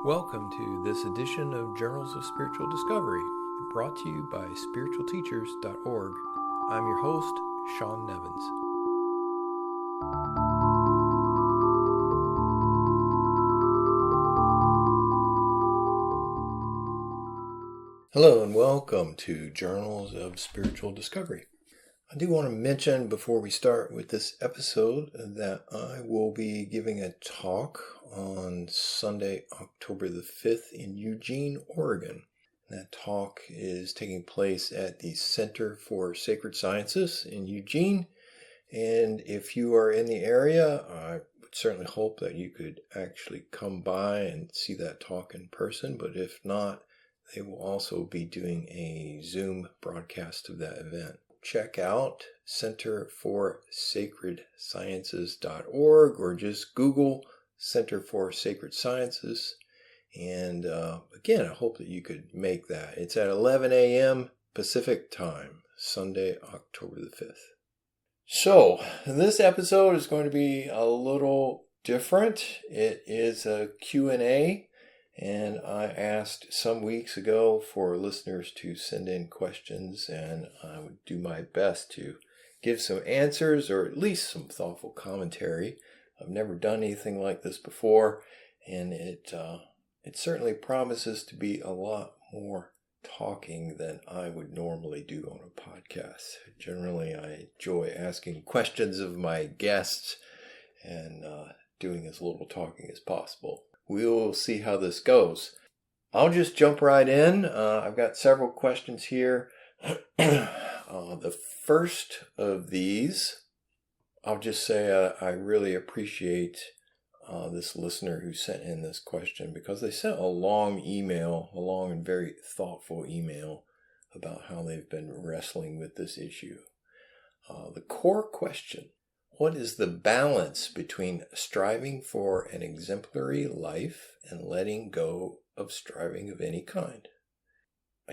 Welcome to this edition of Journals of Spiritual Discovery, brought to you by spiritualteachers.org. I'm your host, Sean Nevins. Hello and welcome to Journals of Spiritual Discovery. I do want to mention before we start with this episode that I will be giving a talk on Sunday, October the 5th in Eugene, Oregon. That talk is taking place at the Center for Sacred Sciences in Eugene. And if you are in the area, I would certainly hope that you could actually come by and see that talk in person. But if not, they will also be doing a Zoom broadcast of that event. Check out centerforsacredsciences.org or just Google Center for Sacred Sciences. And again, I hope that you could make that. It's at 11 a.m. Pacific time, Sunday, October the 5th. So, this episode is going to be a little different. It is a Q&A. And I asked some weeks ago for listeners to send in questions, and I would do my best to give some answers or at least some thoughtful commentary. I've never done anything like this before, and it certainly promises to be a lot more talking than I would normally do on a podcast. Generally, I enjoy asking questions of my guests and doing as little talking as possible. We'll see how this goes. I'll just jump right in. I've got several questions here. The first of these, I'll just say I really appreciate this listener who sent in this question because they sent a long and very thoughtful email about how they've been wrestling with this issue. The core question: what is the balance between striving for an exemplary life and letting go of striving of any kind?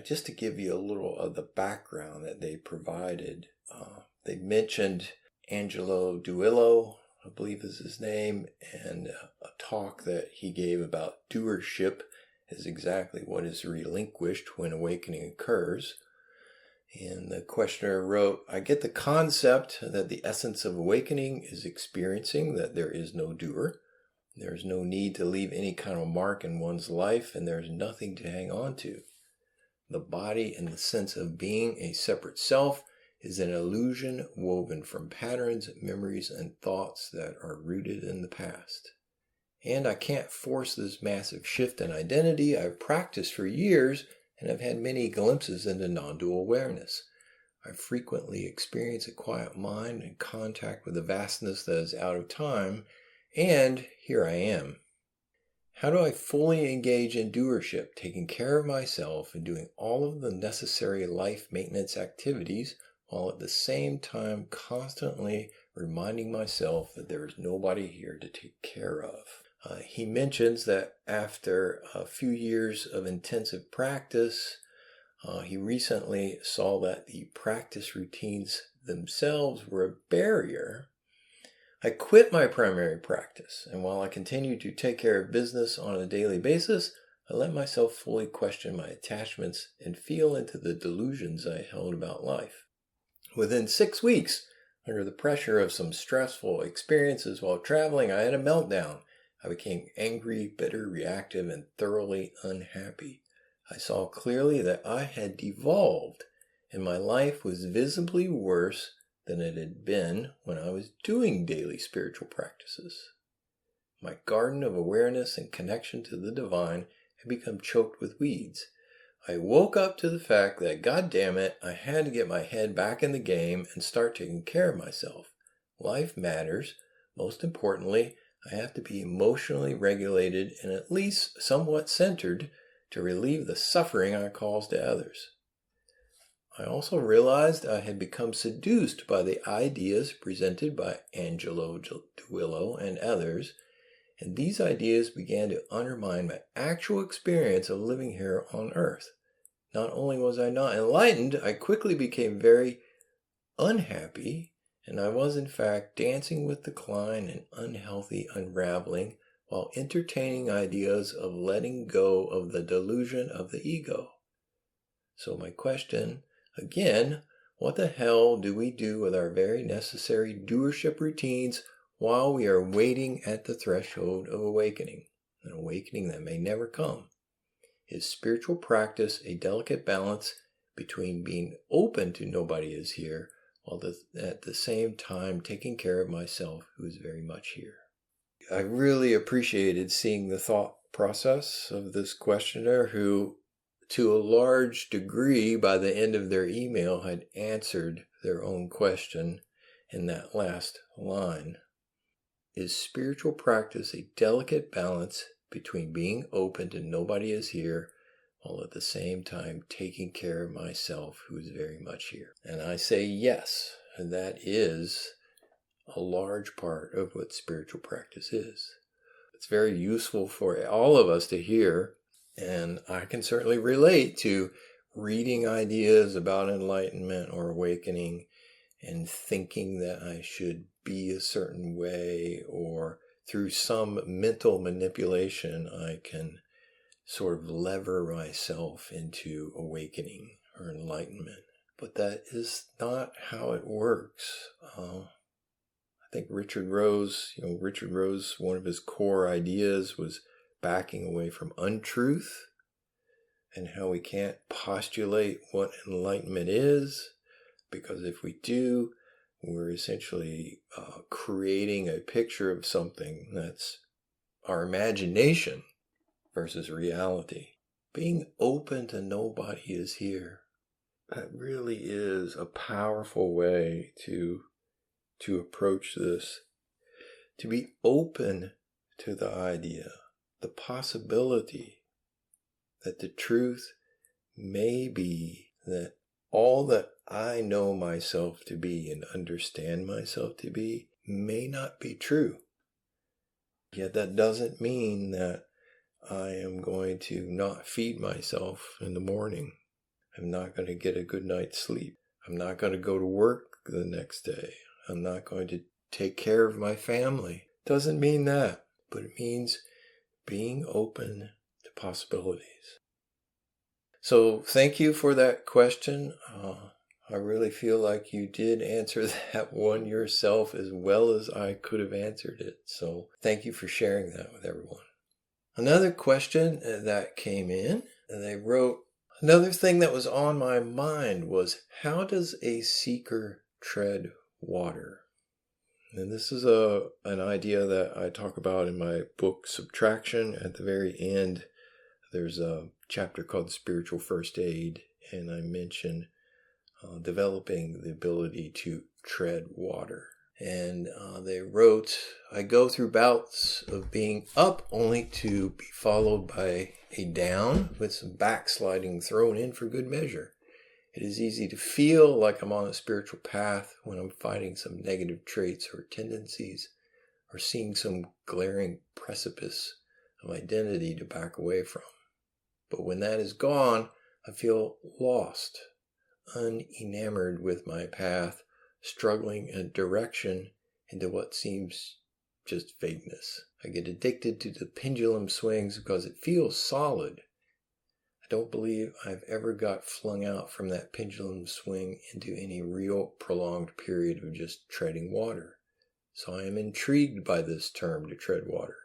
Just to give you a little of the background that they provided, they mentioned Angelo Duillo, I believe is his name, and a talk that he gave about doership is exactly what is relinquished when awakening occurs. And the questioner wrote, I get the concept that the essence of awakening is experiencing that there is no doer. There's no need to leave any kind of mark in one's life, and there's nothing to hang on to. The body, in the sense of being a separate self, is an illusion woven from patterns, memories, and thoughts that are rooted in the past. And I can't force this massive shift in identity. I've practiced for years, and I've had many glimpses into non-dual awareness. I frequently experience a quiet mind and contact with a vastness that is out of time, and here I am. How do I fully engage in doership, taking care of myself and doing all of the necessary life maintenance activities, while at the same time constantly reminding myself that there is nobody here to take care of? He mentions that after a few years of intensive practice, he recently saw that the practice routines themselves were a barrier. I quit my primary practice, and while I continue to take care of business on a daily basis, I let myself fully question my attachments and feel into the delusions I held about life. Within 6 weeks, under the pressure of some stressful experiences while traveling, I had a meltdown. I became angry, bitter, reactive, and thoroughly unhappy. I saw clearly that I had devolved, and my life was visibly worse than it had been when I was doing daily spiritual practices. My garden of awareness and connection to the divine had become choked with weeds. I woke up to the fact that, God damn it, I had to get my head back in the game and start taking care of myself. Life matters. Most importantly, I have to be emotionally regulated and at least somewhat centered to relieve the suffering I cause to others. I also realized I had become seduced by the ideas presented by Angelo Duillo and others, and these ideas began to undermine my actual experience of living here on earth. Not only was I not enlightened, I quickly became very unhappy, and I was in fact dancing with decline and unhealthy unraveling while entertaining ideas of letting go of the delusion of the ego. So my question, again, what the hell do we do with our very necessary doership routines while we are waiting at the threshold of awakening, an awakening that may never come? Is spiritual practice a delicate balance between being open to nobody is here, while at the same time taking care of myself who is very much here? I really appreciated seeing the thought process of this questioner who, to a large degree, by the end of their email, had answered their own question in that last line. Is spiritual practice a delicate balance between being open to nobody is here, while at the same time taking care of myself who is very much here? And I say yes, and that is a large part of what spiritual practice is. It's very useful for all of us to hear, and I can certainly relate to reading ideas about enlightenment or awakening and thinking that I should be a certain way, or through some mental manipulation I can sort of lever myself into awakening or enlightenment. But that is not how it works. I think Richard Rose, one of his core ideas was backing away from untruth and how we can't postulate what enlightenment is, because if we do, we're essentially creating a picture of something that's our imagination versus reality. Being open to nobody is here. That really is a powerful way to approach this. To be open to the idea, the possibility that the truth may be that all that I know myself to be and understand myself to be may not be true. Yet that doesn't mean that I am going to not feed myself in the morning. I'm not going to get a good night's sleep. I'm not going to go to work the next day. I'm not going to take care of my family. Doesn't mean that, but it means being open to possibilities. So thank you for that question. I really feel like you did answer that one yourself as well as I could have answered it. So thank you for sharing that with everyone. Another question that came in, they wrote, another thing that was on my mind was, how does a seeker tread water? And this is an idea that I talk about in my book, Subtraction. At the very end, there's a chapter called Spiritual First Aid, and I mention developing the ability to tread water. And they wrote, I go through bouts of being up only to be followed by a down with some backsliding thrown in for good measure. It is easy to feel like I'm on a spiritual path when I'm fighting some negative traits or tendencies, or seeing some glaring precipice of identity to back away from. But when that is gone, I feel lost, unenamored with my path, struggling in direction into what seems just vagueness. I get addicted to the pendulum swings because it feels solid. I don't believe I've ever got flung out from that pendulum swing into any real prolonged period of just treading water. So I am intrigued by this term, to tread water.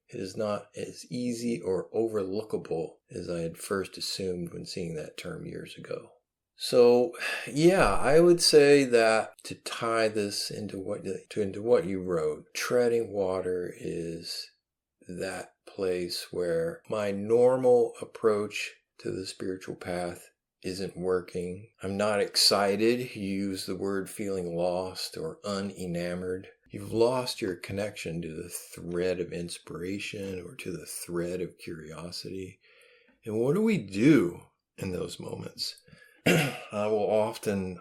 It is not as easy or overlookable as I had first assumed when seeing that term years ago. So, yeah, I would say that to tie this into what you wrote, treading water is that place where my normal approach to the spiritual path isn't working. I'm not excited. You use the word feeling lost or unenamored. You've lost your connection to the thread of inspiration or to the thread of curiosity. And what do we do in those moments? I will often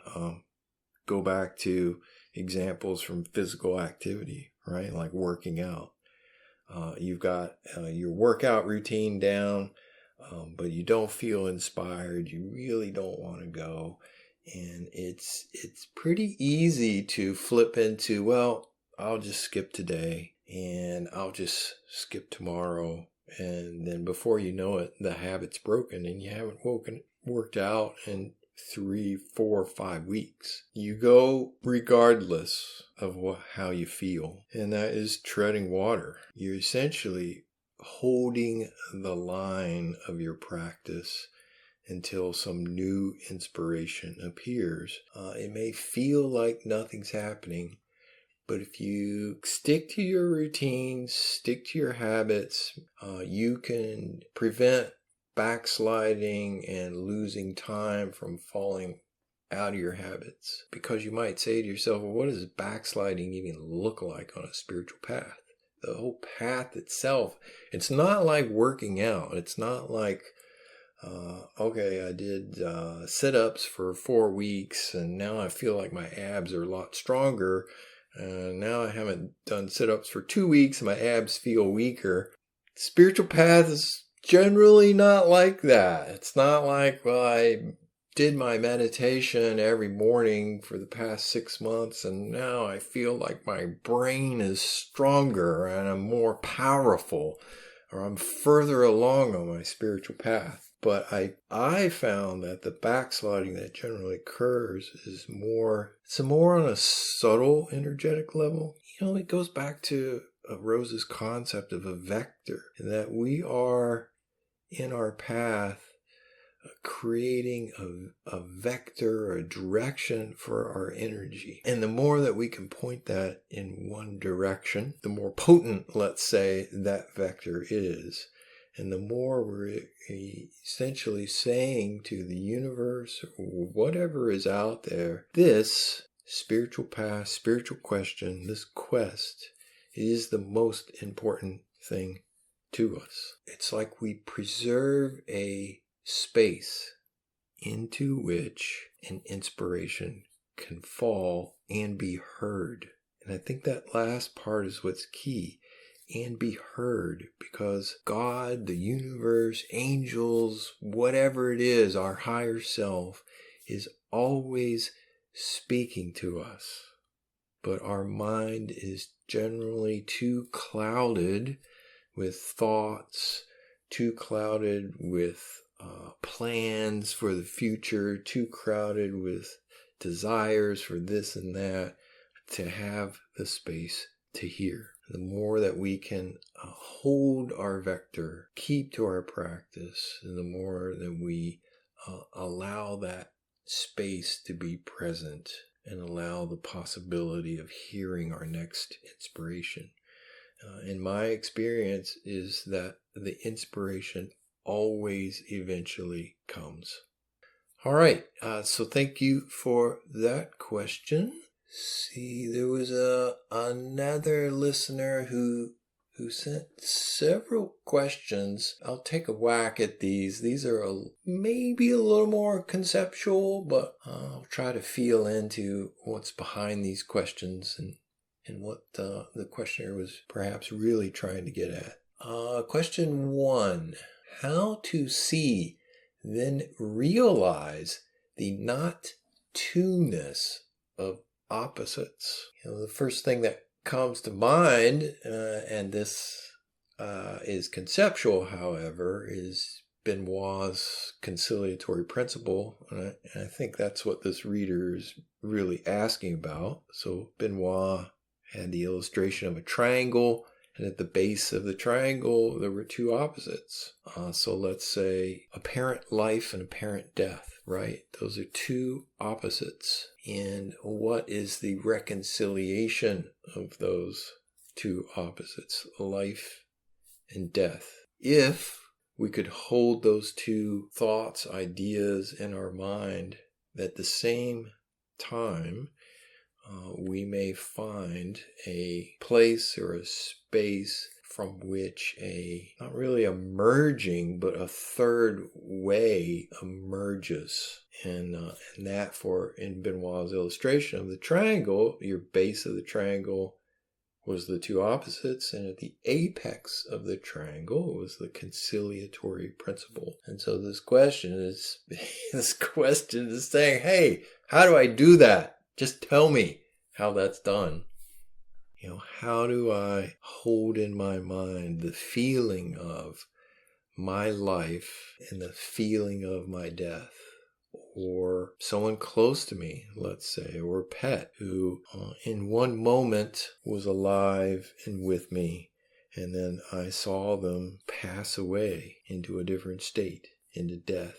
go back to examples from physical activity, right? Like working out. You've got your workout routine down, but you don't feel inspired. You really don't want to go. And it's pretty easy to flip into, well, I'll just skip today and I'll just skip tomorrow. And then before you know it, the habit's broken and you haven't worked out in 3, 4, 5 weeks. You go regardless of how you feel. And that is treading water. You're essentially holding the line of your practice until some new inspiration appears. It may feel like nothing's happening, but if you stick to your routines, stick to your habits, you can prevent backsliding and losing time from falling out of your habits. Because you might say to yourself, well, what does backsliding even look like on a spiritual path? The whole path itself, it's not like working out. It's not like, okay, I did sit-ups for 4 weeks and now I feel like my abs are a lot stronger. Now I haven't done sit-ups for 2 weeks and my abs feel weaker. Spiritual path is generally not like that. It's not like, well, I did my meditation every morning for the past 6 months and now I feel like my brain is stronger and I'm more powerful, or I'm further along on my spiritual path. But I found that the backsliding that generally occurs is more on a subtle energetic level. It goes back to Rose's concept of a vector, that we are in our path creating a vector, a direction for our energy. And the more that we can point that in one direction, the more potent, let's say, that vector is. And the more we're essentially saying to the universe, whatever is out there, this spiritual path, spiritual question, this quest is the most important thing to us. It's like we preserve a space into which an inspiration can fall and be heard. And I think that last part is what's key. And be heard, because God, the universe, angels, whatever it is, our higher self is always speaking to us. But our mind is generally too clouded with thoughts, too clouded with plans for the future, too crowded with desires for this and that, to have the space to hear. The more that we can hold our vector, keep to our practice, the more that we allow that space to be present and allow the possibility of hearing our next inspiration. In my experience is that the inspiration always eventually comes. All right, so thank you for that question. See, there was another listener who sent several questions. I'll take a whack at these. These are maybe a little more conceptual, but I'll try to feel into what's behind these questions and what the questioner was perhaps really trying to get at. Question 1. How to see, then realize the not-twoness of opposites. The first thing that comes to mind, and this is conceptual, however, is Benoit's conciliatory principle. And I think that's what this reader is really asking about. So Benoit had the illustration of a triangle, and at the base of the triangle, there were two opposites. So let's say apparent life and apparent death, right? Those are two opposites. And what is the reconciliation of those two opposites, life and death? If we could hold those two thoughts, ideas in our mind at the same time, we may find a place or a space from which not really a merging, but a third way emerges. And that, in Benoit's illustration of the triangle, your base of the triangle was the two opposites, and at the apex of the triangle was the conciliatory principle. And so this question is saying, hey, how do I do that? Just tell me how that's done. How do I hold in my mind the feeling of my life and the feeling of my death? Or someone close to me, let's say, or a pet who in one moment was alive and with me, and then I saw them pass away into a different state, into death.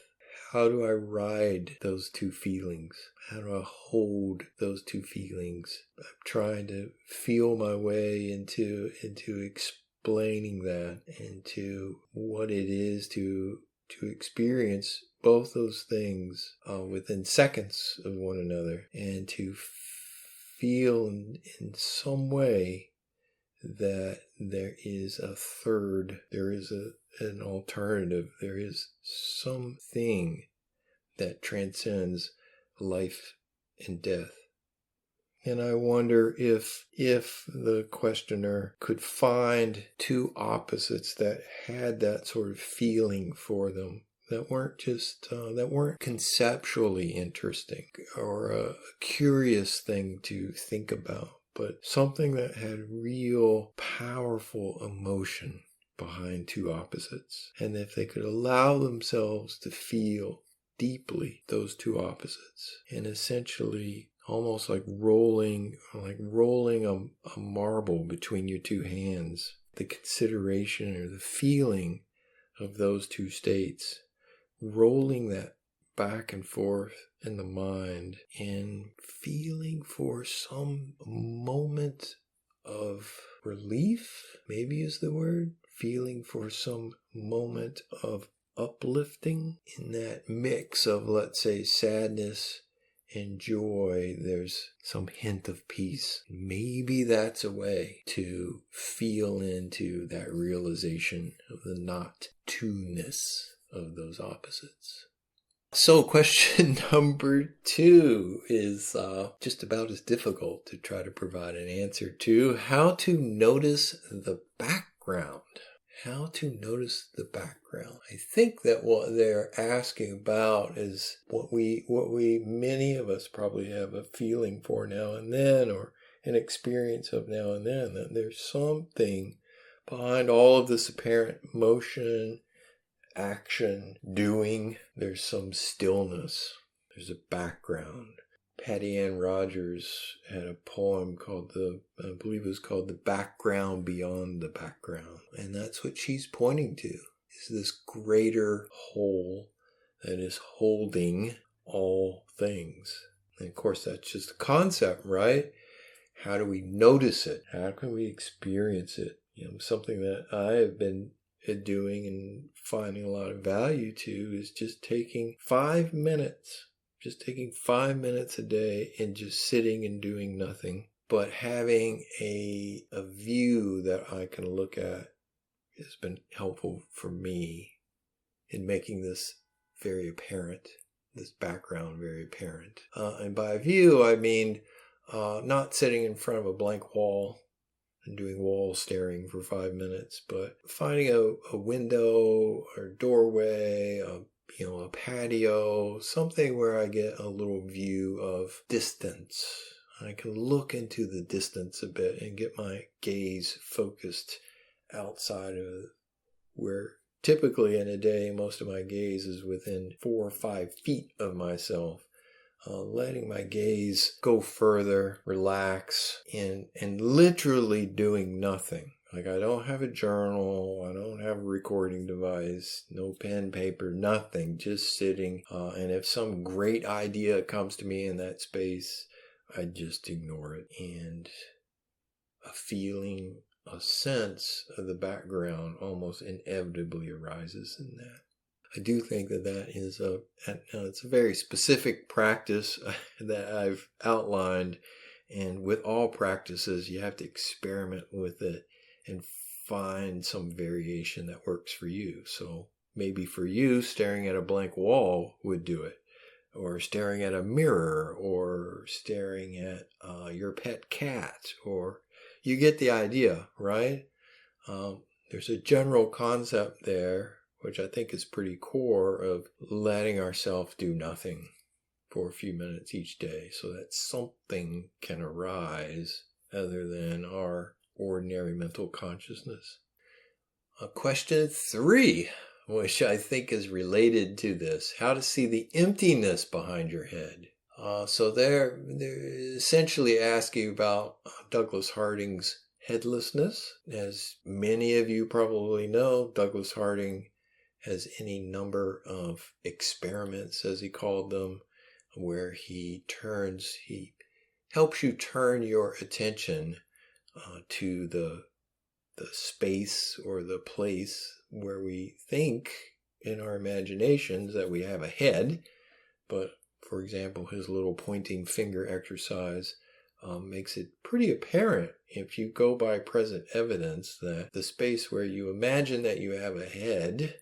How do I ride those two feelings? How do I hold those two feelings? I'm trying to feel my way into explaining that, into what it is to experience both those things within seconds of one another, and to feel in some way that there is a third, there is an alternative, there is something that transcends life and death. And I wonder if the questioner could find two opposites that had that sort of feeling for them, that weren't conceptually interesting or a curious thing to think about, but something that had real powerful emotion behind two opposites. And if they could allow themselves to feel deeply those two opposites, and essentially almost like rolling a marble between your two hands, the consideration or the feeling of those two states, rolling that back and forth in the mind and feeling for some moment of relief, maybe is the word, feeling for some moment of uplifting in that mix of, let's say, sadness and joy. There's some hint of peace. Maybe that's a way to feel into that realization of the not-twoness of those opposites. So question number 2 is just about as difficult to try to provide an answer to. How to notice the background. How to notice the background. I think that what they're asking about is what we many of us probably have a feeling for now and then, or an experience of now and then, that there's something behind all of this apparent motion, action, doing. There's some stillness. There's a background. Patty Ann Rogers had a poem called I believe it was called The Background Beyond the Background. And that's what she's pointing to, is this greater whole that is holding all things. And of course, that's just a concept, right? How do we notice it? How can we experience it? Something that I have been doing and finding a lot of value to is just taking 5 minutes. Just taking 5 minutes a day and just sitting and doing nothing, but having a view that I can look at has been helpful for me in making this very apparent, this background very apparent. And by view, I mean not sitting in front of a blank wall and doing wall staring for 5 minutes, but finding a window or doorway, a patio, something where I get a little view of distance. I can look into the distance a bit and get my gaze focused outside of where typically in a day most of my gaze is within 4 or 5 feet of myself. Letting my gaze go further, relax, and literally doing nothing. Like, I don't have a journal, I don't have a recording device, no pen, paper, nothing, just sitting. And if some great idea comes to me in that space, I just ignore it. And a feeling, a sense of the background almost inevitably arises in that. I do think that is it's a very specific practice that I've outlined. And with all practices, you have to experiment with it and find some variation that works for you. So maybe for you, staring at a blank wall would do it, or staring at a mirror, or staring at your pet cat, or you get the idea, right? There's a general concept there, which I think is pretty core, of letting ourselves do nothing for a few minutes each day so that something can arise other than our ordinary mental consciousness. Question 3, which I think is related to this, how to see the emptiness behind your head. So they're essentially asking about Douglas Harding's headlessness. As many of you probably know, Douglas Harding has any number of experiments, as he called them, where he helps you turn your attention to the space or the place where we think in our imaginations that we have a head. But for example, his little pointing finger exercise makes it pretty apparent, if you go by present evidence, that the space where you imagine that you have a head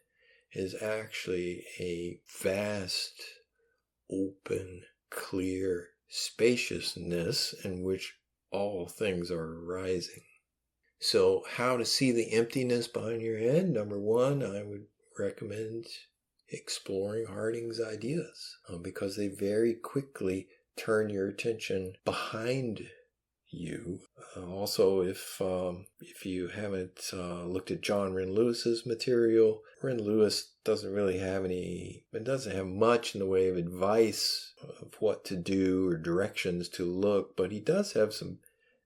is actually a vast, open, clear spaciousness in which all things are arising. So how to see the emptiness behind your head? Number 1, I would recommend exploring Harding's ideas, because they very quickly turn your attention behind you. Also, if you haven't looked at John Wren Lewis's material, Wren Lewis doesn't have much in the way of advice of what to do or directions to look, but he does have some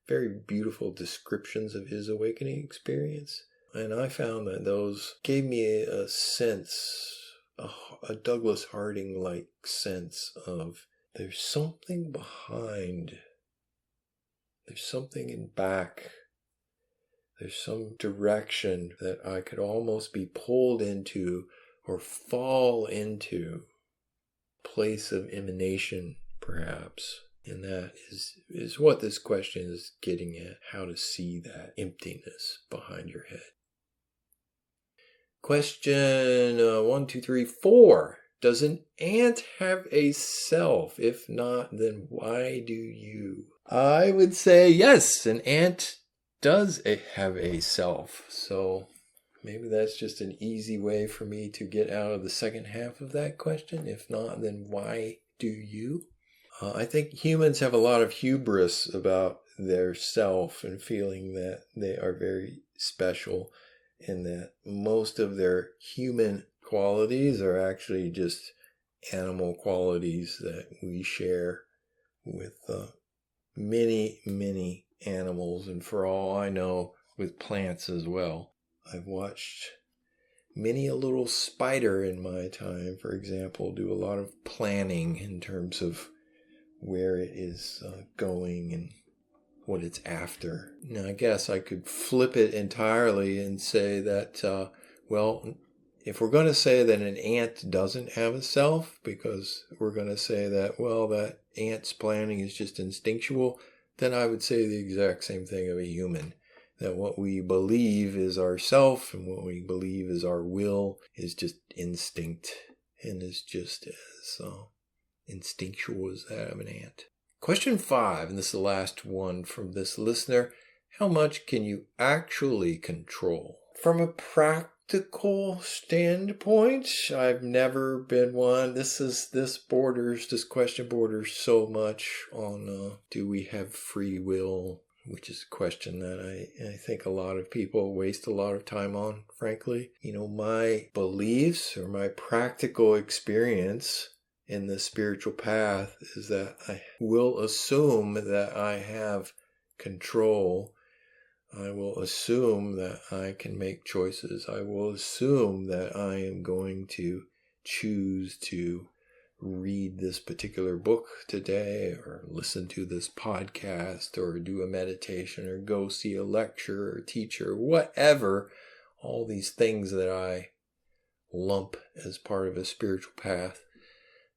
very beautiful descriptions of his awakening experience. And I found that those gave me a sense, a Douglas Harding-like sense of there's something behind, there's something in back, there's some direction that I could almost be pulled into or fall into, place of emanation perhaps. And that is what this question is getting at, how to see that emptiness behind your head. Question 1, 2, 3, 4. Does an ant have a self? If not, then why do you? I would say yes, an ant does have a self. So maybe that's just an easy way for me to get out of the second half of that question. If not, then why do you? I think humans have a lot of hubris about their self and feeling that they are very special, and that most of their human qualities are actually just animal qualities that we share with many, many animals, and for all I know, with plants as well. I've watched many a little spider in my time, for example, do a lot of planning in terms of where it is going and what it's after. Now, I guess I could flip it entirely and say that, if we're going to say that an ant doesn't have a self, because we're going to say that, that ant's planning is just instinctual, then I would say the exact same thing of a human. That what we believe is our self and what we believe is our will is just instinct and is just as instinctual as that of an ant. Question 5, and this is the last one from this listener. How much can you actually control? From a practical standpoint, I've never been one. This question borders so much on do we have free will, which is a question that I think a lot of people waste a lot of time on, frankly. My beliefs or my practical experience in the spiritual path is that I will assume that I have control. I will assume that I can make choices. I will assume that I am going to choose to read this particular book today, or listen to this podcast, or do a meditation, or go see a lecture or teacher, whatever, all these things that I lump as part of a spiritual path,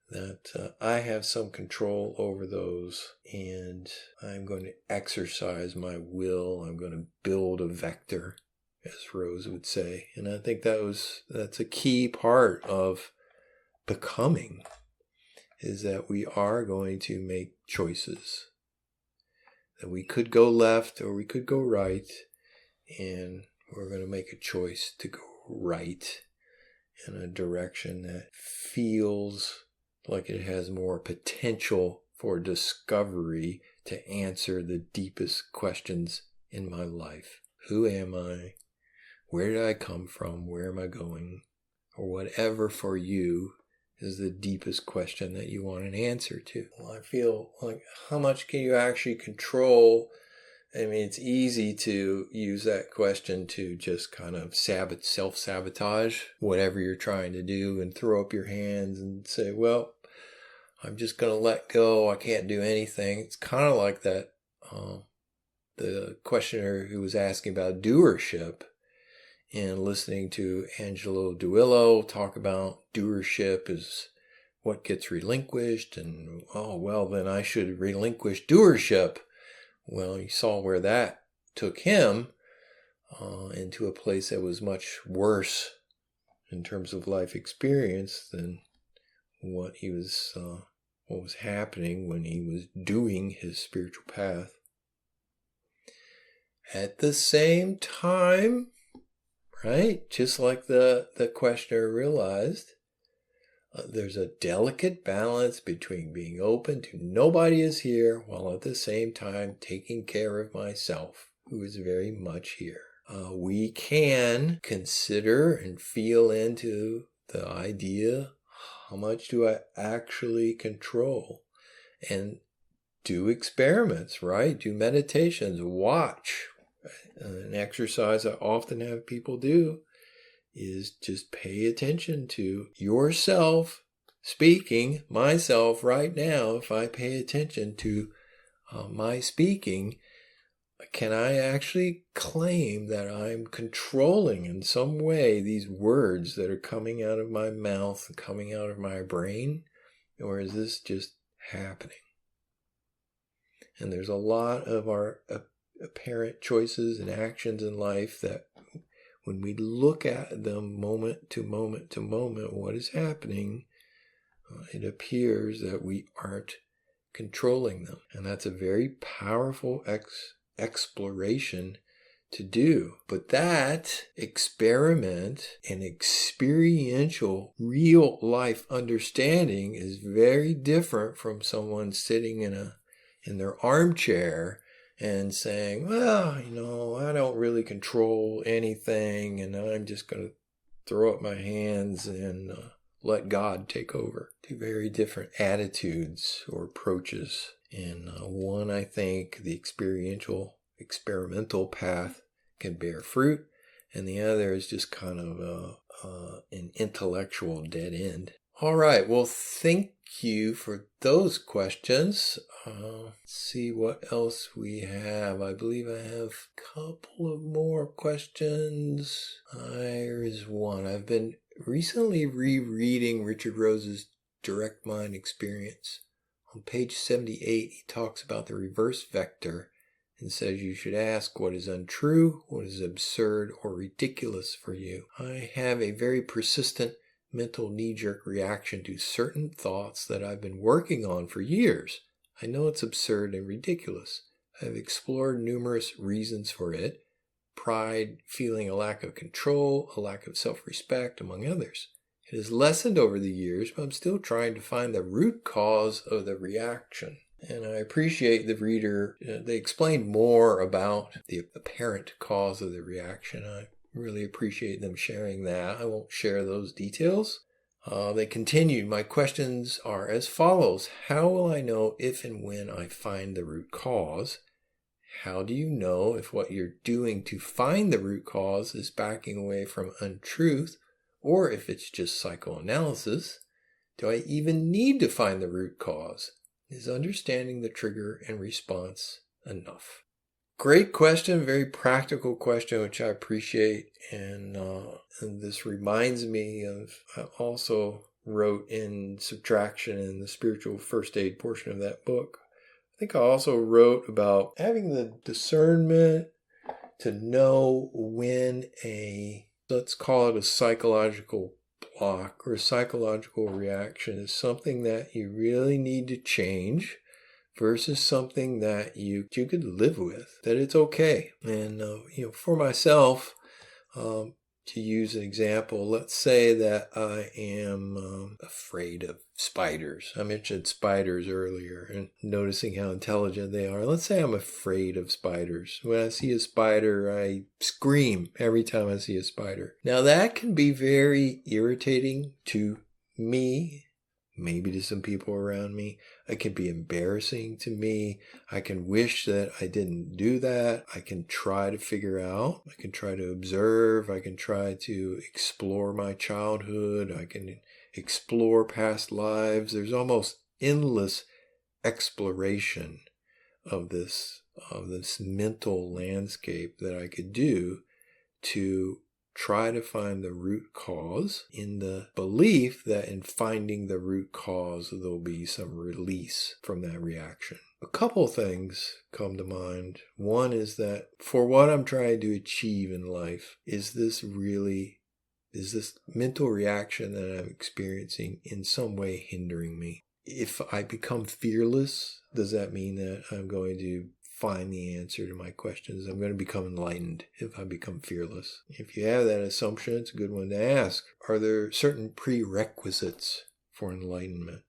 that I have some control over those, and I'm going to exercise my will. I'm going to build a vector, as Rose would say. And I think that's a key part of becoming, is that we are going to make choices. That we could go left or we could go right, and we're going to make a choice to go right in a direction that feels like it has more potential for discovery to answer the deepest questions in my life. Who am I? Where did I come from? Where am I going? Or whatever for you is the deepest question that you want an answer to. Well, I feel like, how much can you actually control? I mean, it's easy to use that question to just kind of self-sabotage whatever you're trying to do and throw up your hands and say, well, I'm just going to let go. I can't do anything. It's kind of like that, the questioner who was asking about doership, and listening to Angelo Duillo talk about doership is what gets relinquished, and, oh, well, then I should relinquish doership. Well, you saw where that took him into a place that was much worse in terms of life experience than what was happening when he was doing his spiritual path. At the same time, right, just like the questioner realized, there's a delicate balance between being open to nobody is here while at the same time taking care of myself, who is very much here. We can consider and feel into the idea, how much do I actually control? And do experiments, right? Do meditations, watch. An exercise I often have people do is just pay attention to yourself speaking, myself right now. If I pay attention to my speaking, can I actually claim that I'm controlling in some way these words that are coming out of my mouth and coming out of my brain? Or is this just happening? And there's a lot of our apparent choices and actions in life that when we look at them moment to moment to moment, what is happening, it appears that we aren't controlling them. And that's a very powerful exploration to do. But that experiment and experiential real life understanding is very different from someone sitting in their armchair and saying, well, I don't really control anything, and I'm just going to throw up my hands and let God take over. Two very different attitudes or approaches. And one, I think, the experimental path can bear fruit, and the other is just kind of an intellectual dead end. All right, well, thank you for those questions. Let's see what else we have. I believe I have a couple of more questions. Here is one. I've been recently rereading Richard Rose's Direct Mind Experience. On page 78, he talks about the reverse vector and says you should ask what is untrue, what is absurd or ridiculous for you. I have a very persistent mental knee-jerk reaction to certain thoughts that I've been working on for years. I know it's absurd and ridiculous. I have explored numerous reasons for it. Pride, feeling a lack of control, a lack of self-respect, among others. It has lessened over the years, but I'm still trying to find the root cause of the reaction. And I appreciate the reader. They explained more about the apparent cause of the reaction. I really appreciate them sharing that. I won't share those details. They continued, my questions are as follows. How will I know if and when I find the root cause? How do you know if what you're doing to find the root cause is backing away from untruth, or if it's just psychoanalysis? Do I even need to find the root cause? Is understanding the trigger and response enough? Great question, very practical question, which I appreciate. And this reminds me of, I also wrote in Subtraction in the spiritual first aid portion of that book. I think I also wrote about having the discernment to know when let's call it a psychological block or a psychological reaction is something that you really need to change versus something that you could live with, that it's okay. And, for myself, To use an example, let's say that I am afraid of spiders. I mentioned spiders earlier and noticing how intelligent they are. Let's say I'm afraid of spiders. When I see a spider, I scream every time I see a spider. Now that can be very irritating to me, maybe to some people around me. It can be embarrassing to me. I can wish that I didn't do that. I can try to figure out. I can try to observe. I can try to explore my childhood. I can explore past lives. There's almost endless exploration of this mental landscape that I could do to try to find the root cause, in the belief that in finding the root cause, there'll be some release from that reaction. A couple things come to mind. One is that for what I'm trying to achieve in life, is this mental reaction that I'm experiencing in some way hindering me? If I become fearless, does that mean that I'm going to find the answer to my questions? I'm going to become enlightened if I become fearless. If you have that assumption, it's a good one to ask. Are there certain prerequisites for enlightenment?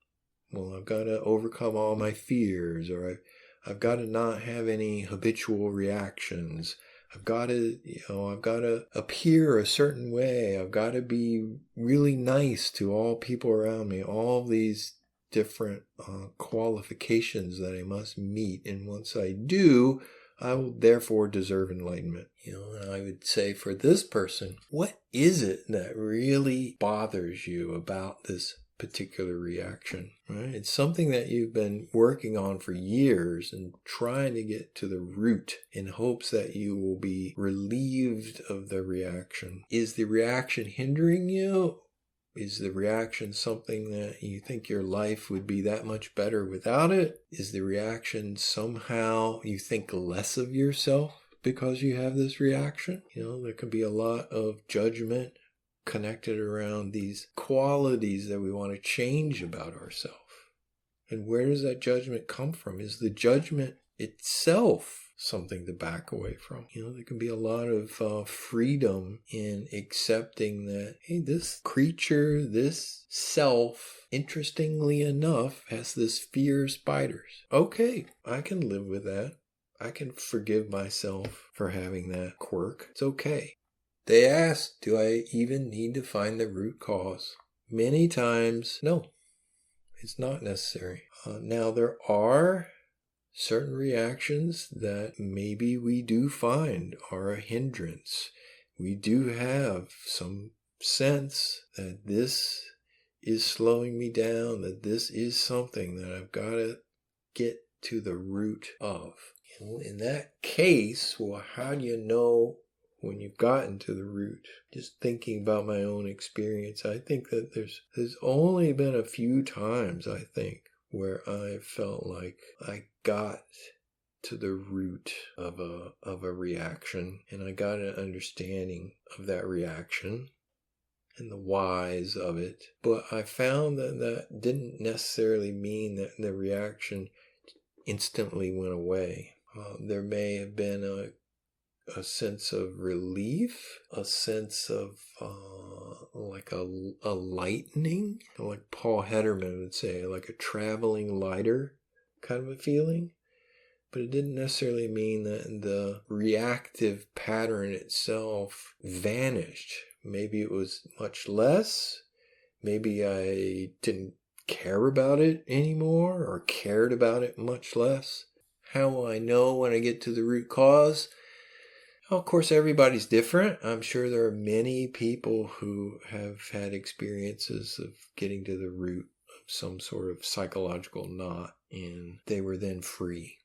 Well, I've got to overcome all my fears, or I've got to not have any habitual reactions. I've got to appear a certain way. I've got to be really nice to all people around me. All these different qualifications that I must meet, and once I do, I will therefore deserve enlightenment. I would say for this person, what is it that really bothers you about this particular reaction? Right? It's something that you've been working on for years and trying to get to the root in hopes that you will be relieved of the reaction. Is the reaction hindering you? Is the reaction something that you think your life would be that much better without it? Is the reaction somehow you think less of yourself because you have this reaction? There can be a lot of judgment connected around these qualities that we want to change about ourselves. And where does that judgment come from? Is the judgment itself something to back away from? There can be a lot of freedom in accepting that, hey, this creature, this self, interestingly enough, has this fear of spiders. Okay, I can live with that. I can forgive myself for having that quirk. It's okay. They ask, do I even need to find the root cause? Many times, no, it's not necessary. Now, there are certain reactions that maybe we do find are a hindrance. We do have some sense that this is slowing me down, that this is something that I've got to get to the root of. In that case, well, how do you know when you've gotten to the root? Just thinking about my own experience, I think that there's only been a few times, I think, where I felt like I got to the root of a reaction, and I got an understanding of that reaction and the whys of it. But I found that didn't necessarily mean that the reaction instantly went away. There may have been a sense of relief, a sense of like a lightening, like Paul Hederman would say, like a traveling lighter kind of a feeling. But it didn't necessarily mean that the reactive pattern itself vanished. Maybe it was much less. Maybe I didn't care about it anymore, or cared about it much less. How will I know when I get to the root cause? Well, of course, everybody's different. I'm sure there are many people who have had experiences of getting to the root of some sort of psychological knot, and they were then free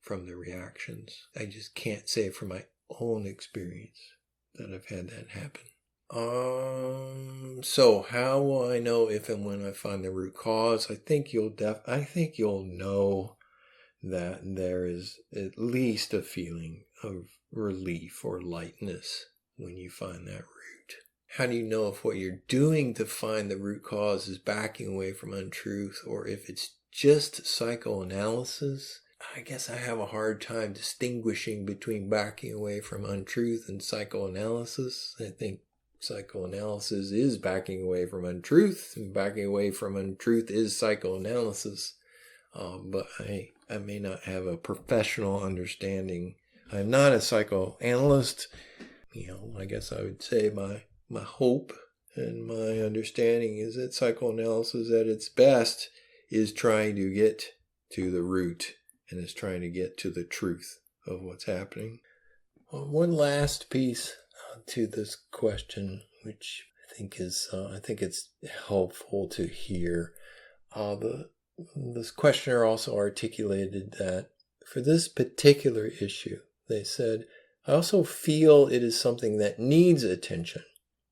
from the reactions. I just can't say from my own experience that I've had that happen. So how will I know if and when I find the root cause? I think you'll know that there is at least a feeling of relief or lightness when you find that root. How do you know if what you're doing to find the root cause is backing away from untruth, or if it's just psychoanalysis? I guess I have a hard time distinguishing between backing away from untruth and psychoanalysis. I think psychoanalysis is backing away from untruth, and backing away from untruth is psychoanalysis. But I may not have a professional understanding. I'm not a psychoanalyst. I guess I would say my hope and my understanding is that psychoanalysis at its best is trying to get to the root and is trying to get to the truth of what's happening. One last piece to this question, which I think it's helpful to hear. This questioner also articulated that for this particular issue, they said, I also feel it is something that needs attention,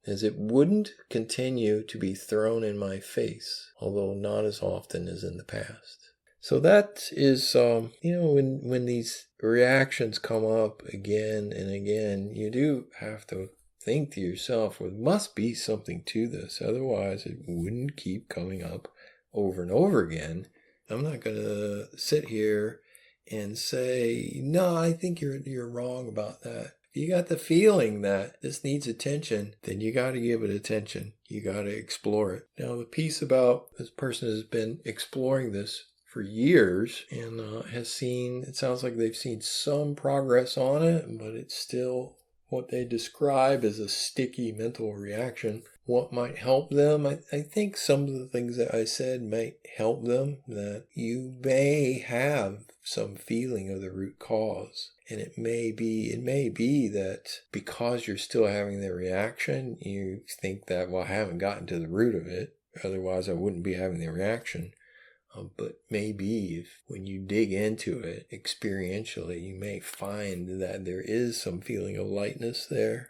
as it wouldn't continue to be thrown in my face, although not as often as in the past. So that is, when these reactions come up again and again, you do have to think to yourself, well, there must be something to this. Otherwise, it wouldn't keep coming up over and over again. I'm not going to sit here and say, no, I think you're wrong about that. If you got the feeling that this needs attention, then you got to give it attention. You got to explore it. Now, the piece about this person has been exploring this for years and it sounds like they've seen some progress on it, but it's still what they describe as a sticky mental reaction. What might help them? I think some of the things that I said might help them, that you may have some feeling of the root cause. And it may be that because you're still having the reaction, you think that, well, I haven't gotten to the root of it. Otherwise, I wouldn't be having the reaction. But maybe when you dig into it experientially, you may find that there is some feeling of lightness there.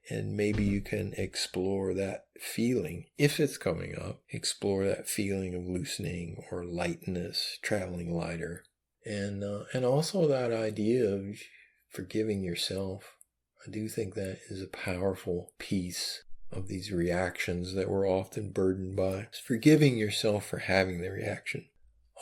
And maybe you can explore that feeling. If it's coming up, explore that feeling of loosening or lightness, traveling lighter. And also that idea of forgiving yourself. I do think that is a powerful piece of these reactions that we're often burdened by. It's forgiving yourself for having the reaction.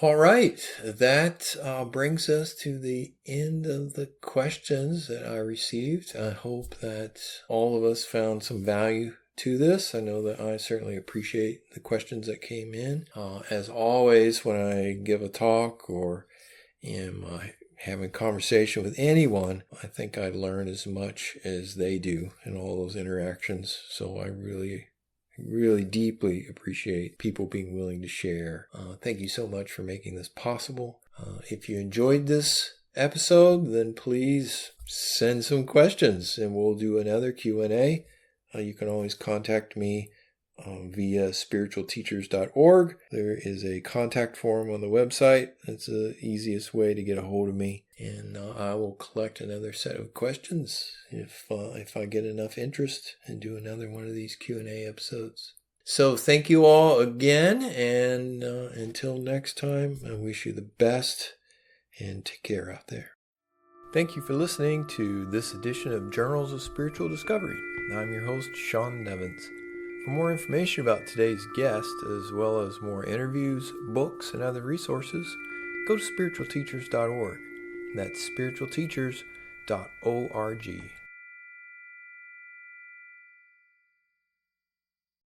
All right, that brings us to the end of the questions that I received. I hope that all of us found some value to this. I know that I certainly appreciate the questions that came in. As always, when I give a talk or am having a conversation with anyone, I think I learn as much as they do in all those interactions. So I really deeply appreciate people being willing to share. Thank you so much for making this possible. If you enjoyed this episode, then please send some questions and we'll do another Q&A. You can always contact me via spiritualteachers.org. There is a contact form on the website. That's the easiest way to get a hold of me. And I will collect another set of questions if I get enough interest and do another one of these Q&A episodes. So thank you all again. And until next time, I wish you the best and take care out there. Thank you for listening to this edition of Journals of Spiritual Discovery. I'm your host, Sean Nevins. For more information about today's guest, as well as more interviews, books, and other resources, go to spiritualteachers.org. That's spiritualteachers.org.